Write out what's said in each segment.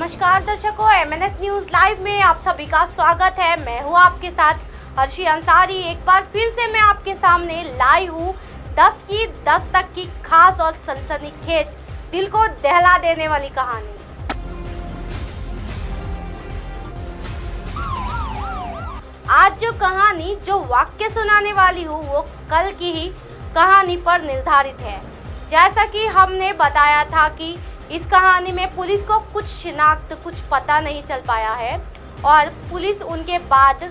नमस्कार दर्शकों, MNS news live में आप सभी का स्वागत है। मैं हूँ आपके साथ हर्षी अंसारी। एक बार फिर से मैं आपके सामने लाई हूँ 10 की 10 तक की खास और सनसनीखेज, दिल को दहला देने वाली कहानी। आज जो कहानी, जो वाक्य सुनाने वाली हूँ वो कल की ही कहानी पर निर्धारित है। जैसा कि हमने बताया था कि इस कहानी में पुलिस को कुछ शिनाख्त, कुछ पता नहीं चल पाया है और पुलिस उनके बाद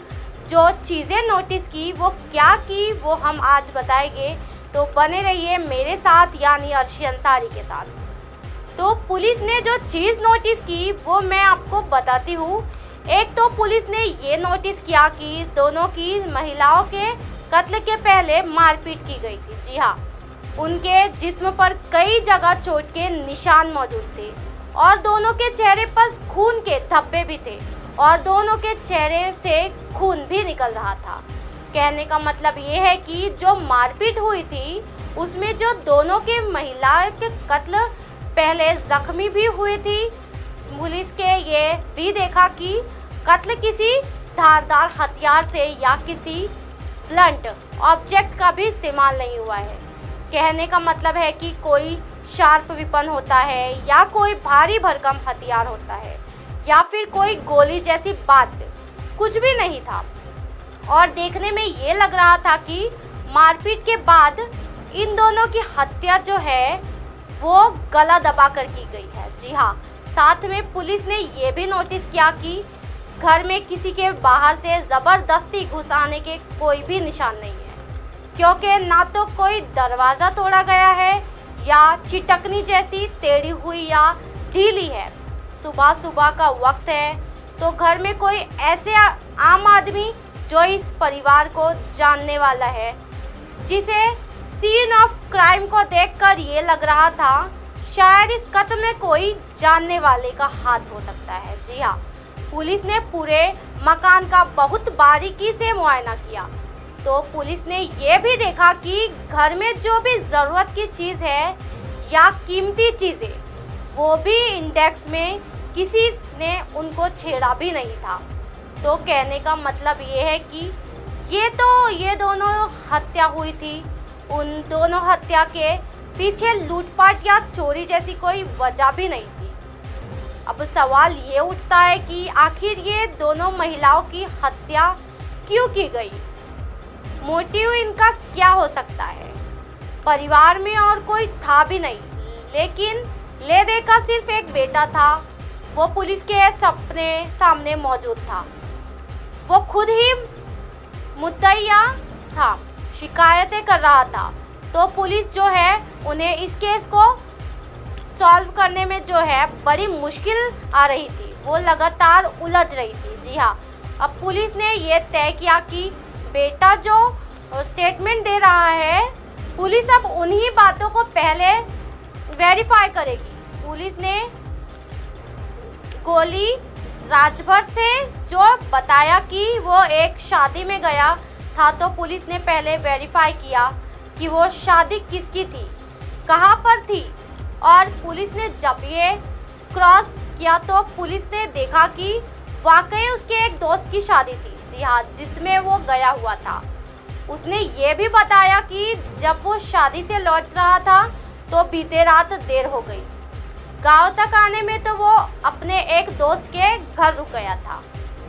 जो चीज़ें नोटिस की वो क्या की वो हम आज बताएंगे। तो बने रहिए मेरे साथ, यानी हर्षी अंसारी के साथ। तो पुलिस ने जो चीज़ नोटिस की वो मैं आपको बताती हूँ। एक तो पुलिस ने ये नोटिस किया कि दोनों की महिलाओं के कत्ल के पहले मारपीट की गई थी। जी हाँ, उनके जिस्म पर कई जगह चोट के निशान मौजूद थे और दोनों के चेहरे पर खून के धब्बे भी थे और दोनों के चेहरे से खून भी निकल रहा था। कहने का मतलब ये है कि जो मारपीट हुई थी उसमें जो दोनों के महिलाओं के कत्ल पहले जख्मी भी हुई थी। पुलिस के ये भी देखा कि कत्ल किसी धारदार हथियार से या किसी ब्लंट ऑब्जेक्ट का भी इस्तेमाल नहीं हुआ है। कहने का मतलब है कि कोई शार्प वेपन होता है या कोई भारी भरकम हथियार होता है या फिर कोई गोली जैसी बात कुछ भी नहीं था। और देखने में ये लग रहा था कि मारपीट के बाद इन दोनों की हत्या जो है वो गला दबा कर की गई है। जी हाँ, साथ में पुलिस ने ये भी नोटिस किया कि घर में किसी के बाहर से ज़बरदस्ती घुस आने के कोई भी निशान नहीं है, क्योंकि ना तो कोई दरवाज़ा तोड़ा गया है या चिटकनी जैसी टेढ़ी हुई या ढीली है। सुबह सुबह का वक्त है तो घर में कोई ऐसे आम आदमी जो इस परिवार को जानने वाला है, जिसे सीन ऑफ क्राइम को देखकर ये लग रहा था शायद इस कत्ल में कोई जानने वाले का हाथ हो सकता है। जी हाँ, पुलिस ने पूरे मकान का बहुत बारीकी से मुआयना किया तो पुलिस ने ये भी देखा कि घर में जो भी ज़रूरत की चीज़ है या कीमती चीज़ें वो भी इंडेक्स में किसी ने उनको छेड़ा भी नहीं था। तो कहने का मतलब ये है कि ये दोनों हत्या हुई थी। उन दोनों हत्या के पीछे लूटपाट या चोरी जैसी कोई वजह भी नहीं थी। अब सवाल ये उठता है कि आखिर ये दोनों महिलाओं की हत्या क्यों की गई, मोटिव इनका क्या हो सकता है। परिवार में और कोई था भी नहीं, लेकिन लेदे का सिर्फ एक बेटा था। वो पुलिस के सपने सामने मौजूद था। वो खुद ही मुद्दइया था, शिकायतें कर रहा था। तो पुलिस जो है उन्हें इस केस को सॉल्व करने में जो है बड़ी मुश्किल आ रही थी, वो लगातार उलझ रही थी। जी हाँ, अब पुलिस ने ये तय किया कि बेटा जो स्टेटमेंट दे रहा है, पुलिस अब उन्हीं बातों को पहले वेरीफाई करेगी। पुलिस ने गोली राजभर से जो बताया कि वो एक शादी में गया था, तो पुलिस ने पहले वेरीफाई किया कि वो शादी किसकी थी, कहाँ पर थी। और पुलिस ने जब ये क्रॉस किया तो पुलिस ने देखा कि वाकई उसके एक दोस्त की शादी थी। जी हाँ, जिसमें वो गया हुआ था। उसने ये भी बताया कि जब वो शादी से लौट रहा था तो बीते रात देर हो गई। गांव तक आने में तो वो अपने एक दोस्त के घर रुक गया था।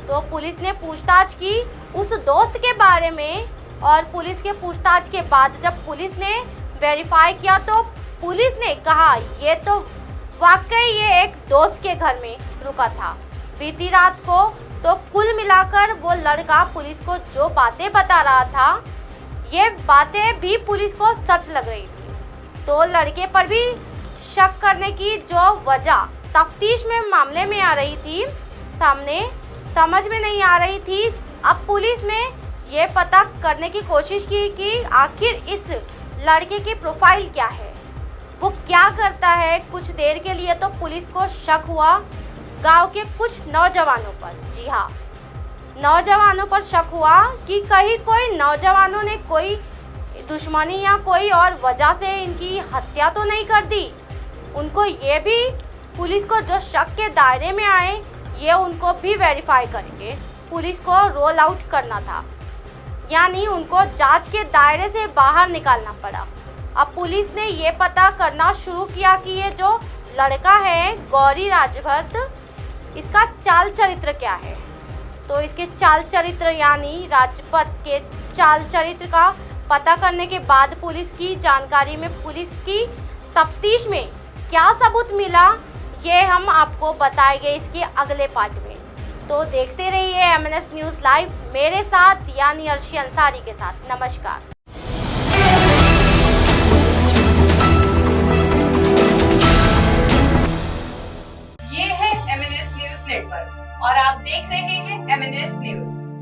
तो पुलिस ने पूछताछ की उस दोस्त के बारे में और पुलिस के पूछताछ के बाद जब पुलिस ने वेरीफाई किया तो पुलिस ने कहा ये तो वाकई ये एक दोस्त के घर में रुका था बीती रात को। तो कुल मिलाकर वो लड़का पुलिस को जो बातें बता रहा था, ये बातें भी पुलिस को सच लग रही थी। तो लड़के पर भी शक करने की जो वजह तफ्तीश में मामले में आ रही थी, सामने समझ में नहीं आ रही थी। अब पुलिस ने ये पता करने की कोशिश की कि आखिर इस लड़के की प्रोफाइल क्या है, वो क्या करता है। कुछ देर के लिए तो पुलिस को शक हुआ गांव के कुछ नौजवानों पर। जी हाँ, नौजवानों पर शक हुआ कि कहीं कोई नौजवानों ने कोई दुश्मनी या कोई और वजह से इनकी हत्या तो नहीं कर दी। उनको ये भी पुलिस को जो शक के दायरे में आए ये उनको भी वेरीफाई करके पुलिस को रोल आउट करना था, यानी उनको जांच के दायरे से बाहर निकालना पड़ा। अब पुलिस ने ये पता करना शुरू किया कि ये जो लड़का है गौरी राजभद्र, इसका चाल चरित्र क्या है। तो इसके चाल चरित्र यानी राजपथ के चाल चरित्र का पता करने के बाद पुलिस की जानकारी में पुलिस की तफ्तीश में क्या सबूत मिला ये हम आपको बताएंगे इसके अगले पार्ट में। तो देखते रहिए MNS न्यूज़ लाइव मेरे साथ यानी अर्शी अंसारी के साथ। नमस्कार। ये है MNS न्यूज़ नेटवर्क और आप देख रहे हैं MNS न्यूज़।